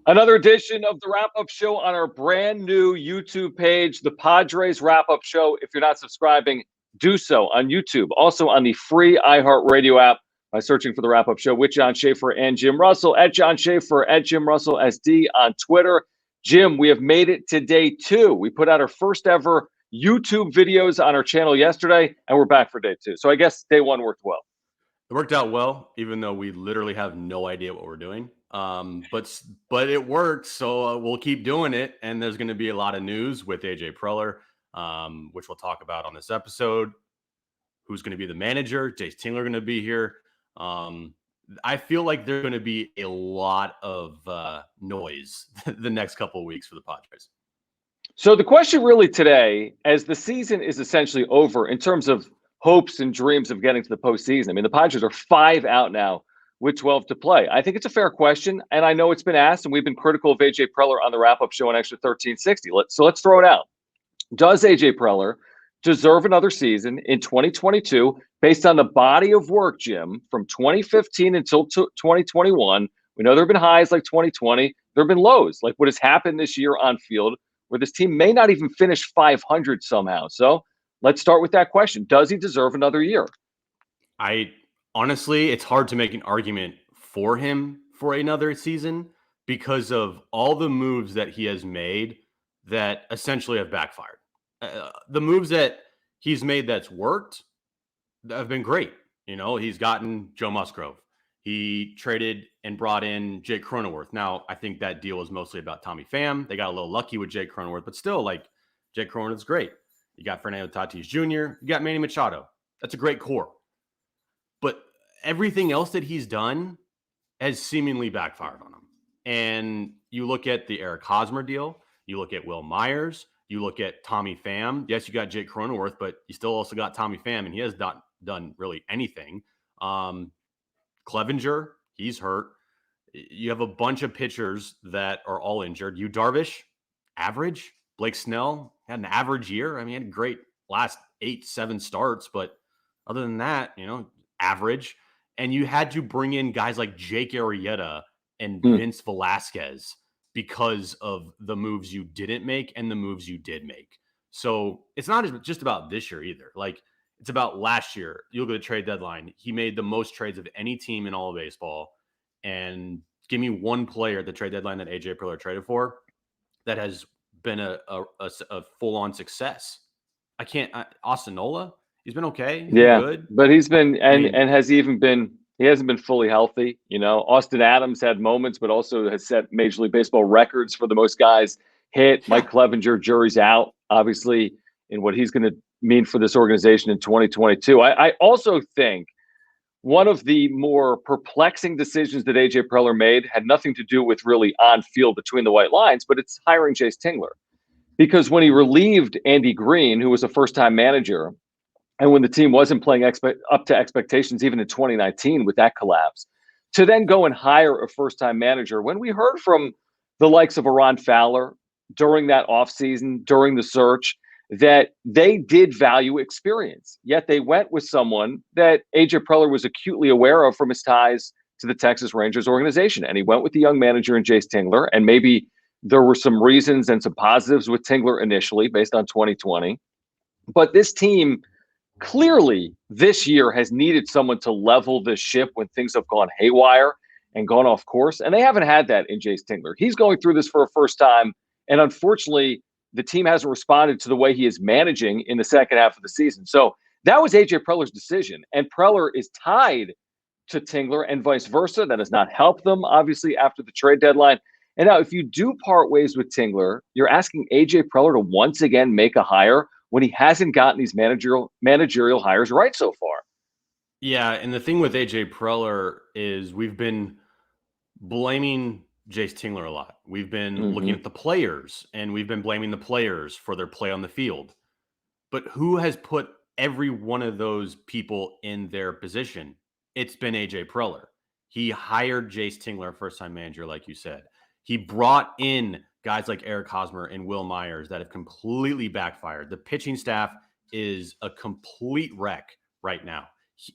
Another edition of the Wrap Up Show on our brand new YouTube page, the Padres Wrap Up Show. If you're not subscribing, do so on YouTube. Also on the free iHeartRadio app by searching for the Wrap Up Show with John Schaefer and Jim Russell at John Schaefer at Jim Russell SD on Twitter. Jim, we have made it to day 2. We put out our first ever YouTube videos on our channel yesterday, and we're back for day 2. So I guess day 1 worked well. It worked out well, even though we literally have no idea what we're doing. But it worked, so we'll keep doing it. And there's going to be a lot of news with AJ Preller, which we'll talk about on this episode. Who's going to be the manager? Jayce Tingler going to be here. I feel like there's going to be a lot of noise the next couple of weeks for the Padres. So the question really today, as the season is essentially over in terms of hopes and dreams of getting to the postseason. I mean, the Padres are 5 out now with 12 to play. I think it's a fair question, and I know it's been asked, and we've been critical of AJ Preller on the wrap-up show on Extra 1360. So let's throw it out. Does AJ Preller deserve another season in 2022 based on the body of work, Jim, from 2015 until 2021? We know there have been highs like 2020. There have been lows, like what has happened this year on field, where this team may not even finish 500 somehow. So let's start with that question. Does he deserve another year? Honestly, it's hard to make an argument for him for another season because of all the moves that he has made that essentially have backfired. The moves that he's made that's worked have been great. You know, he's gotten Joe Musgrove. He traded and brought in Jake Cronenworth. Now, I think that deal was mostly about Tommy Pham. They got a little lucky with Jake Cronenworth, but still, like, Jake Cronenworth's great. You got Fernando Tatis Jr. You got Manny Machado. That's a great core. But everything else that he's done has seemingly backfired on him. And you look at the Eric Hosmer deal. You look at Will Myers. You look at Tommy Pham. Yes, you got Jake Cronenworth, but you still also got Tommy Pham, and he has not done really anything. Clevinger, he's hurt. You have a bunch of pitchers that are all injured. Yu Darvish, average. Blake Snell had an average year. I mean, he had a great last 8-7 starts, but other than that, you know, average. And you had to bring in guys like Jake Arrieta and Vince Velasquez because of the moves you didn't make and the moves you did make. So it's not just about this year either. Like, it's about last year. You look at the trade deadline. He made the most trades of any team in all of baseball. And give me one player at the trade deadline that AJ Preller traded for that has been a full-on success. Austin Nola, he's been okay. He's been good. But he's been, and has he even been, he hasn't been fully healthy. You know, Austin Adams had moments, but also has set Major League Baseball records for the most guys hit. Yeah. Mike Clevinger, jury's out, obviously, in what he's going to mean for this organization in 2022. I also think one of the more perplexing decisions that AJ Preller made had nothing to do with really on field between the white lines, but it's hiring Jayce Tingler. Because when he relieved Andy Green, who was a first-time manager, and when the team wasn't playing up to expectations even in 2019 with that collapse, to then go and hire a first-time manager, when we heard from the likes of Ron Fowler during that offseason, during the search, that they did value experience, yet they went with someone that AJ Preller was acutely aware of from his ties to the Texas Rangers organization. And he went with the young manager in Jayce Tingler, and maybe there were some reasons and some positives with Tingler initially based on 2020. But this team clearly this year has needed someone to level the ship when things have gone haywire and gone off course. And they haven't had that in Jayce Tingler. He's going through this for a first time. And unfortunately, the team hasn't responded to the way he is managing in the second half of the season. So that was AJ Preller's decision. And Preller is tied to Tingler and vice versa. That has not helped them, obviously, after the trade deadline. And now if you do part ways with Tingler, you're asking AJ Preller to once again make a hire when he hasn't gotten these managerial hires right so far. Yeah, and the thing with AJ Preller is we've been blaming Jayce Tingler a lot. We've been looking at the players, and we've been blaming the players for their play on the field. But who has put every one of those people in their position? It's been AJ Preller. He hired Jayce Tingler, first-time manager, like you said. He brought in guys like Eric Hosmer and Will Myers that have completely backfired. The pitching staff is a complete wreck right now.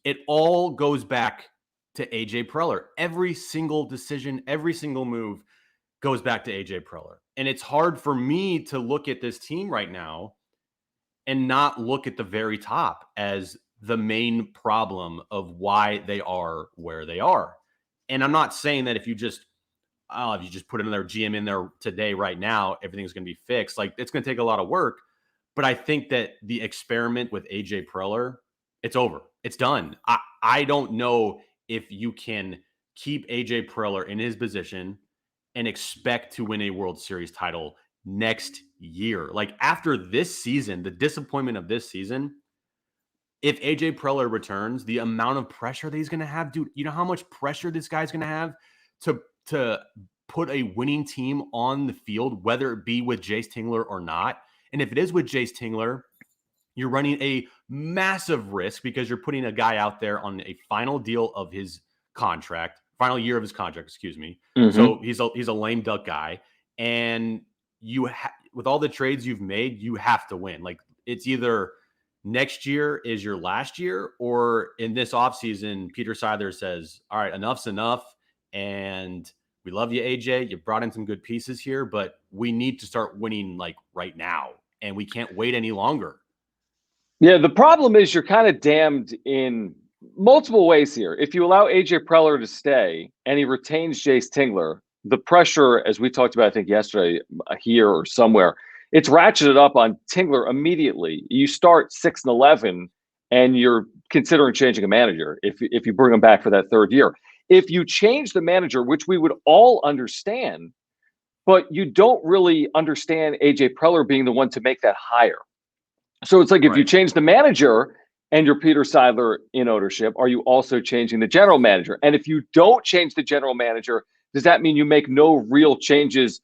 It all goes back to AJ Preller. Every single decision, every single move goes back to AJ Preller. And it's hard for me to look at this team right now and not look at the very top as the main problem of why they are where they are. And I'm not saying that if you just put another GM in there today, right now, everything's going to be fixed. Like, it's going to take a lot of work. But I think that the experiment with AJ Preller, it's over. It's done. I don't know if you can keep AJ Preller in his position and expect to win a World Series title next year. Like, after this season, the disappointment of this season, if AJ Preller returns, the amount of pressure that he's going to have, dude, you know how much pressure this guy's going to have to put a winning team on the field, whether it be with Jace Tingler or not. And if it is with Jace Tingler, you're running a massive risk because you're putting a guy out there on a final deal of his contract, final year of his contract, excuse me. Mm-hmm. So he's a lame duck guy. And with all the trades you've made, you have to win. Like, it's either next year is your last year, or in this offseason, Peter Seidler says, all right, enough's enough. And we love you, AJ. You brought in some good pieces here, but we need to start winning like right now. And we can't wait any longer. Yeah, the problem is you're kind of damned in multiple ways here. If you allow AJ Preller to stay and he retains Jace Tingler, the pressure, as we talked about, I think yesterday here or somewhere, it's ratcheted up on Tingler immediately. You start 6-11 and you're considering changing a manager if you bring him back for that third year. If you change the manager, which we would all understand, but you don't really understand AJ Preller being the one to make that hire. So it's like, if you change the manager and you're Peter Seidler in ownership, are you also changing the general manager? And if you don't change the general manager, does that mean you make no real changes?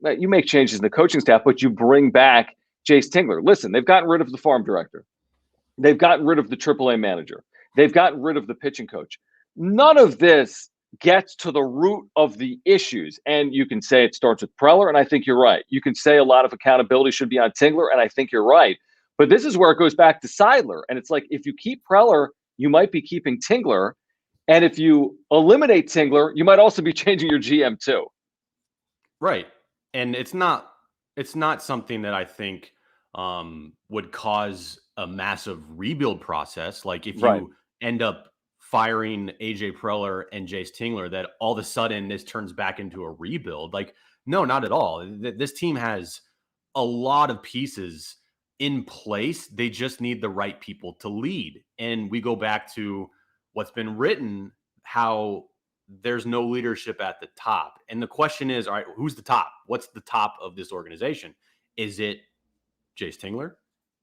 You make changes in the coaching staff, but you bring back Jace Tingler. Listen, they've gotten rid of the farm director. They've gotten rid of the AAA manager. They've gotten rid of the pitching coach. None of this gets to the root of the issues. And you can say it starts with Preller, and I think you're right. You can say a lot of accountability should be on Tingler, and I think you're right. But this is where it goes back to Seidler. And it's like, if you keep Preller, you might be keeping Tingler. And if you eliminate Tingler, you might also be changing your GM too. Right. And it's not something that I think would cause a massive rebuild process. Like, if you end up firing AJ Preller and Jace Tingler, that all of a sudden this turns back into a rebuild. Like, no, not at all. This team has a lot of pieces in place. They just need the right people to lead. And we go back to what's been written, how there's no leadership at the top. And the question is, all right, who's the top? What's the top of this organization? Is it Jace Tingler?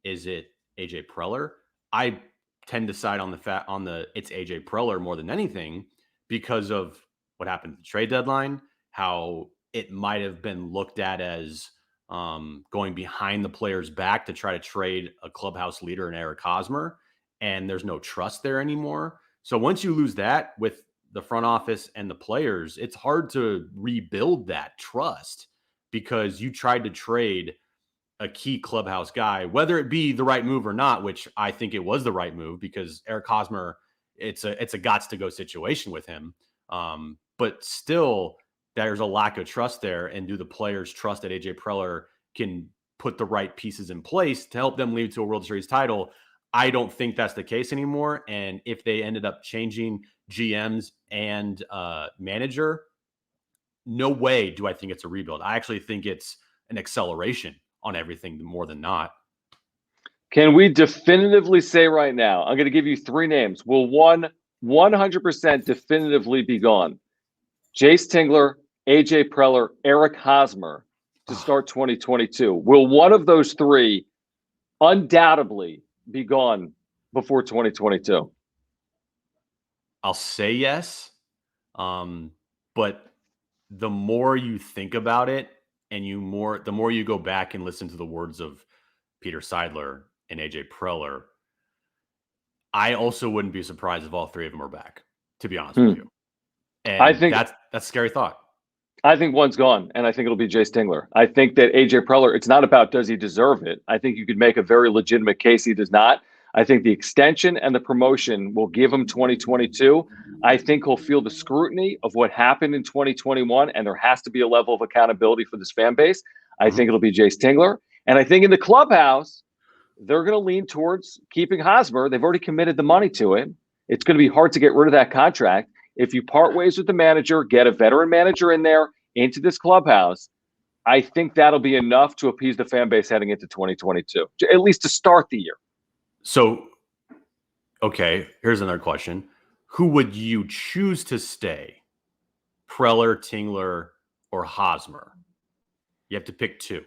Is it AJ Preller? I tend to side on it's AJ Preller more than anything, because of what happened at the trade deadline, how it might have been looked at as going behind the player's back to try to trade a clubhouse leader in Eric Hosmer, and there's no trust there anymore. So once you lose that with the front office and the players, it's hard to rebuild that trust, because you tried to trade a key clubhouse guy, whether it be the right move or not, which I think it was the right move, because Eric Hosmer, it's a gots to go situation with him. But still, there's a lack of trust there. And do the players trust that AJ Preller can put the right pieces in place to help them lead to a World Series title? I don't think that's the case anymore. And if they ended up changing GMs and manager, no way do I think it's a rebuild. I actually think it's an acceleration on everything more than not. Can we definitively say right now, I'm going to give you three names. Will one 100% definitively be gone? Jace Tingler, AJ Preller, Eric Hosmer to start 2022. Will one of those three undoubtedly be gone before 2022? I'll say yes. But the more you think about it, and the more you go back and listen to the words of Peter Seidler and AJ Preller, I also wouldn't be surprised if all three of them are back, to be honest with you. And I think that's a scary thought. I think one's gone, and I think it'll be Jace Tingler. I think that AJ Preller, it's not about does he deserve it. I think you could make a very legitimate case he does not. I think the extension and the promotion will give him 2022. I think he'll feel the scrutiny of what happened in 2021, and there has to be a level of accountability for this fan base. I think it'll be Jace Tingler. And I think in the clubhouse, they're going to lean towards keeping Hosmer. They've already committed the money to it. It's going to be hard to get rid of that contract. If you part ways with the manager, get a veteran manager in there into this clubhouse, I think that'll be enough to appease the fan base heading into 2022, at least to start the year. So, okay, here's another question. Who would you choose to stay? Preller, Tingler, or Hosmer? You have to pick two.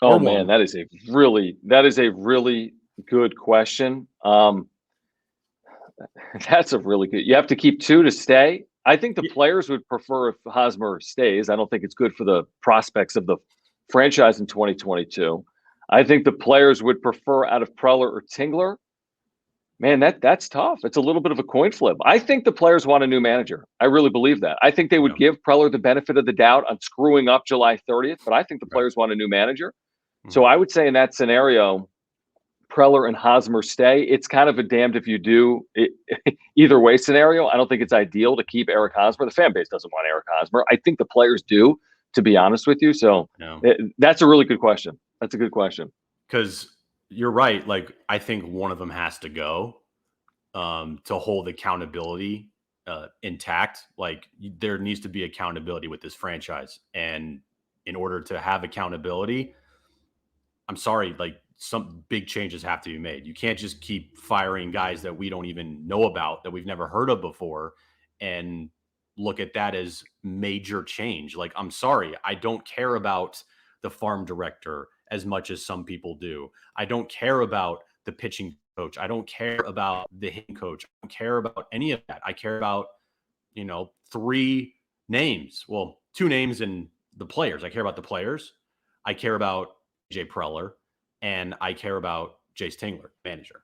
Oh man, that is a really good question. That's a really good. You have to keep two to stay. I think the players would prefer if Hosmer stays. I don't think it's good for the prospects of the franchise in 2022. I think the players would prefer out of Preller or Tingler. Man, that's tough. It's a little bit of a coin flip. I think the players want a new manager. I really believe that. I think they would give Preller the benefit of the doubt on screwing up July 30th, but I think the players want a new manager. So I would say in that scenario, Preller and Hosmer stay. It's kind of a damned if you do either way scenario. I don't think it's ideal to keep Eric Hosmer. The fan base doesn't want Eric Hosmer. I think the players do, to be honest with you. So that's a really good question. That's a good question. Because you're right. Like, I think one of them has to go to hold accountability intact. Like, there needs to be accountability with this franchise. And in order to have accountability, I'm sorry, like, some big changes have to be made. You can't just keep firing guys that we don't even know about, that we've never heard of before, and look at that as major change. Like, I'm sorry, I don't care about the farm director as much as some people do. I don't care about the pitching coach. I don't care about the hitting coach. I don't care about any of that. I care about, three names. Well, two names and the players. I care about the players. I care about Jay Preller, and I care about Jace Tingler, manager.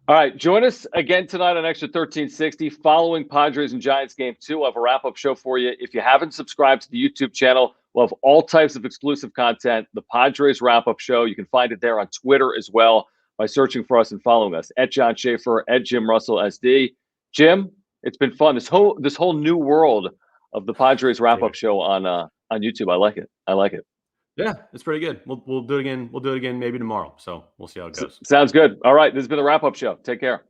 All right, join us again tonight on Extra 1360 following Padres and Giants Game 2. We'll have a wrap-up show for you. If you haven't subscribed to the YouTube channel, we'll have all types of exclusive content. The Padres wrap-up show, you can find it there on Twitter as well by searching for us and following us at John Schaefer, at Jim Russell SD. Jim, it's been fun. This whole new world of the Padres wrap-up show on YouTube. I like it. Yeah, it's pretty good. We'll do it again. We'll do it again maybe tomorrow. So we'll see how it goes. Sounds good. All right. This has been the wrap-up show. Take care.